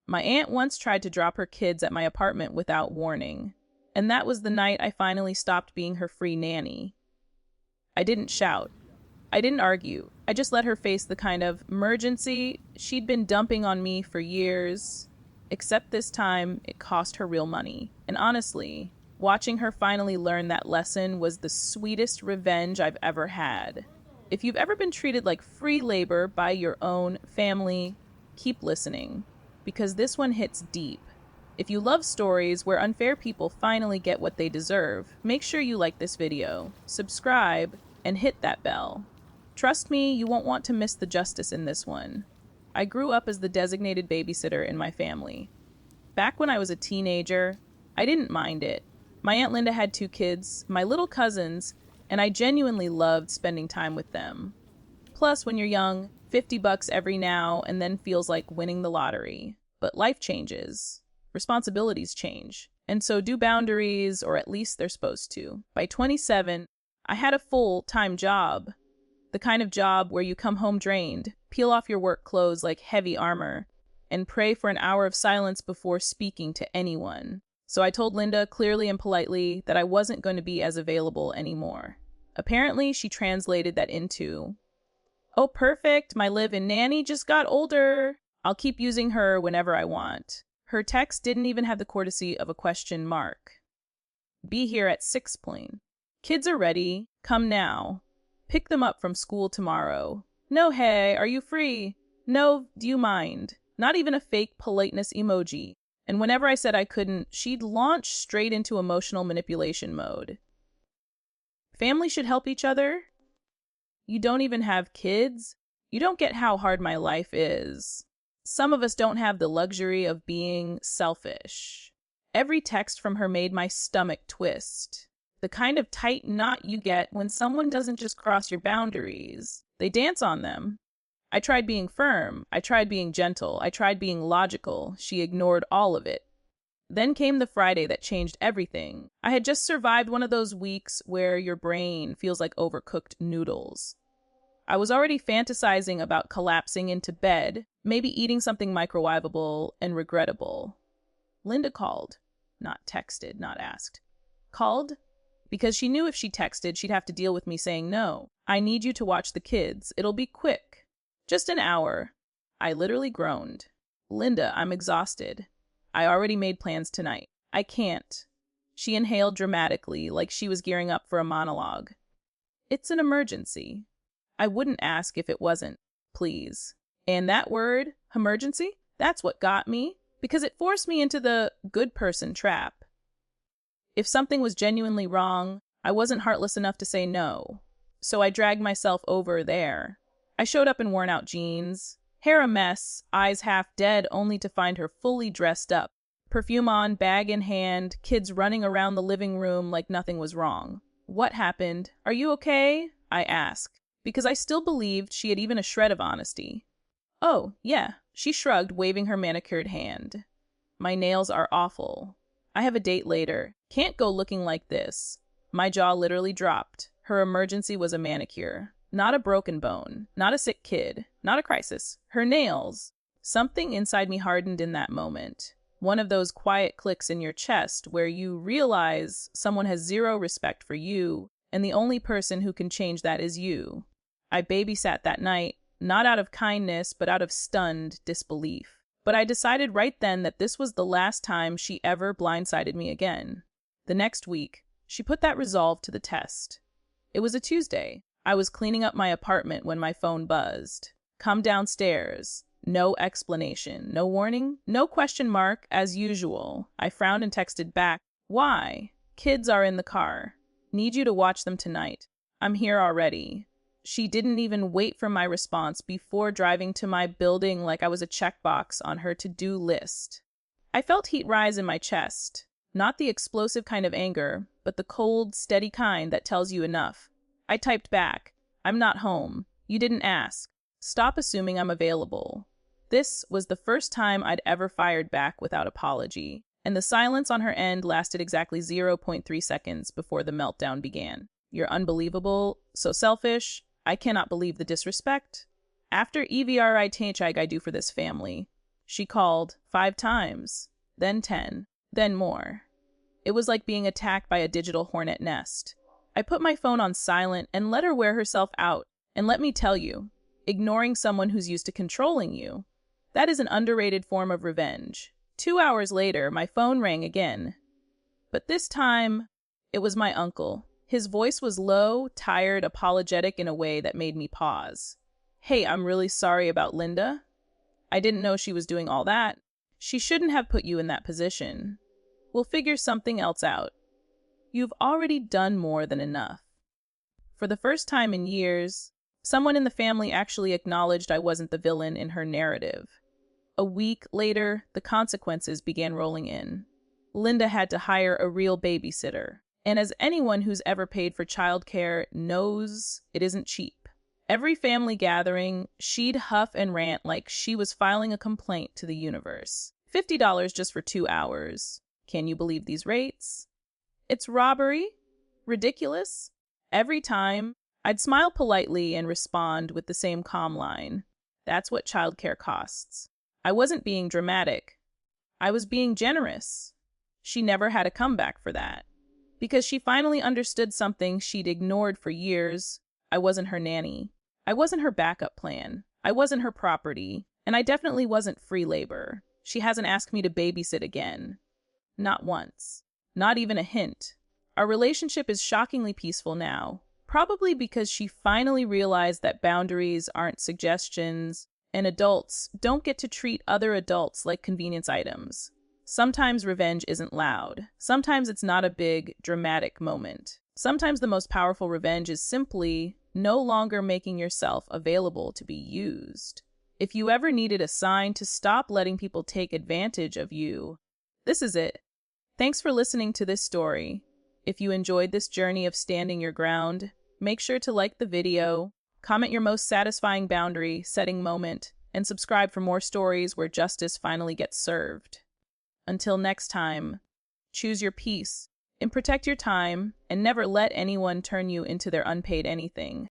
My aunt once tried to drop her kids at my apartment without warning, and that was the night I finally stopped being her free nanny. I didn't shout. I didn't argue. I just let her face the kind of emergency she'd been dumping on me for years. Except this time, it cost her real money. And honestly, watching her finally learn that lesson was the sweetest revenge I've ever had. If you've ever been treated like free labor by your own family, keep listening, because this one hits deep. If you love stories where unfair people finally get what they deserve, make sure you like this video, subscribe, and hit that bell. Trust me, you won't want to miss the justice in this one. I grew up as the designated babysitter in my family. Back when I was a teenager, I didn't mind it. My Aunt Linda had 2 kids, my little cousins, and I genuinely loved spending time with them. Plus, when you're young, $50 every now and then feels like winning the lottery. But life changes. Responsibilities change. And so do boundaries, or at least they're supposed to. By 27, I had a full-time job. The kind of job where you come home drained, peel off your work clothes like heavy armor, and pray for an hour of silence before speaking to anyone. So I told Linda clearly and politely that I wasn't going to be as available anymore. Apparently, she translated that into, "Oh, perfect, my live-in nanny just got older. I'll keep using her whenever I want." Her text didn't even have the courtesy of a question mark. "Be here at 6 point. Kids are ready. Come now. Pick them up from school tomorrow. No, hey, are you free? No, do you mind?" Not even a fake politeness emoji. And whenever I said I couldn't, she'd launch straight into emotional manipulation mode. Family should help each other? You don't even have kids? You don't get how hard my life is. Some of us don't have the luxury of being selfish. Every text from her made my stomach twist. The kind of tight knot you get when someone doesn't just cross your boundaries. They dance on them. I tried being firm. I tried being gentle. I tried being logical. She ignored all of it. Then came the Friday that changed everything. I had just survived one of those weeks where your brain feels like overcooked noodles. I was already fantasizing about collapsing into bed, maybe eating something microwavable and regrettable. Linda called. Not texted, not asked. Called? Because she knew if she texted, she'd have to deal with me saying no. "I need you to watch the kids. It'll be quick. Just an hour." I literally groaned. "Linda, I'm exhausted. I already made plans tonight. I can't." She inhaled dramatically, like she was gearing up for a monologue. "It's an emergency." I wouldn't ask if it wasn't. Please. And that word, emergency, that's what got me, because it forced me into the good person trap. If something was genuinely wrong, I wasn't heartless enough to say no. So I dragged myself over there. I showed up in worn-out jeans, hair a mess, eyes half dead, only to find her fully dressed up. Perfume on, bag in hand, kids running around the living room like nothing was wrong. "What happened? Are you okay?" I asked, because I still believed she had even a shred of honesty. "Oh, yeah," she shrugged, waving her manicured hand. "My nails are awful. I have a date later. Can't go looking like this." My jaw literally dropped. Her emergency was a manicure. Not a broken bone. Not a sick kid. Not a crisis. Her nails. Something inside me hardened in that moment. One of those quiet clicks in your chest where you realize someone has zero respect for you, and the only person who can change that is you. I babysat that night, not out of kindness, but out of stunned disbelief. But I decided right then that this was the last time she ever blindsided me again. The next week, she put that resolve to the test. It was a Tuesday. I was cleaning up my apartment when my phone buzzed. "Come downstairs." No explanation, no warning, no question mark, as usual. I frowned and texted back, "Why? Kids are in the car. Need you to watch them tonight. I'm here already." She didn't even wait for my response before driving to my building like I was a checkbox on her to-do list. I felt heat rise in my chest. Not the explosive kind of anger, but the cold, steady kind that tells you enough. I typed back, "I'm not home. You didn't ask. Stop assuming I'm available." This was the first time I'd ever fired back without apology, and the silence on her end lasted exactly 0.3 seconds before the meltdown began. "You're unbelievable, so selfish. I cannot believe the disrespect. After every thing I do for this family." She called 5 times, then 10, then more. It was like being attacked by a digital hornet nest. I put my phone on silent and let her wear herself out. And let me tell you, ignoring someone who's used to controlling you, that is an underrated form of revenge. 2 hours later, my phone rang again. But this time, it was my uncle. His voice was low, tired, apologetic in a way that made me pause. Hey, I'm really sorry about Linda. I didn't know she was doing all that. She shouldn't have put you in that position. We'll figure something else out. You've already done more than enough. For the first time in years, someone in the family actually acknowledged I wasn't the villain in her narrative. A week later, the consequences began rolling in. Linda had to hire a real babysitter. And as anyone who's ever paid for childcare knows, it isn't cheap. Every family gathering, she'd huff and rant like she was filing a complaint to the universe. $50 just for 2 hours. Can you believe these rates? It's robbery? Ridiculous? Every time, I'd smile politely and respond with the same calm line. That's what childcare costs. I wasn't being dramatic. I was being generous. She never had a comeback for that. Because she finally understood something she'd ignored for years. I wasn't her nanny. I wasn't her backup plan. I wasn't her property. And I definitely wasn't free labor. She hasn't asked me to babysit again. Not once. Not even a hint. Our relationship is shockingly peaceful now. Probably because she finally realized that boundaries aren't suggestions, and adults don't get to treat other adults like convenience items. Sometimes revenge isn't loud. Sometimes it's not a big, dramatic moment. Sometimes the most powerful revenge is simply no longer making yourself available to be used. If you ever needed a sign to stop letting people take advantage of you, this is it. Thanks for listening to this story. If you enjoyed this journey of standing your ground, make sure to like the video, comment your most satisfying boundary setting moment, and subscribe for more stories where justice finally gets served. Until next time, choose your peace and protect your time, and never let anyone turn you into their unpaid anything.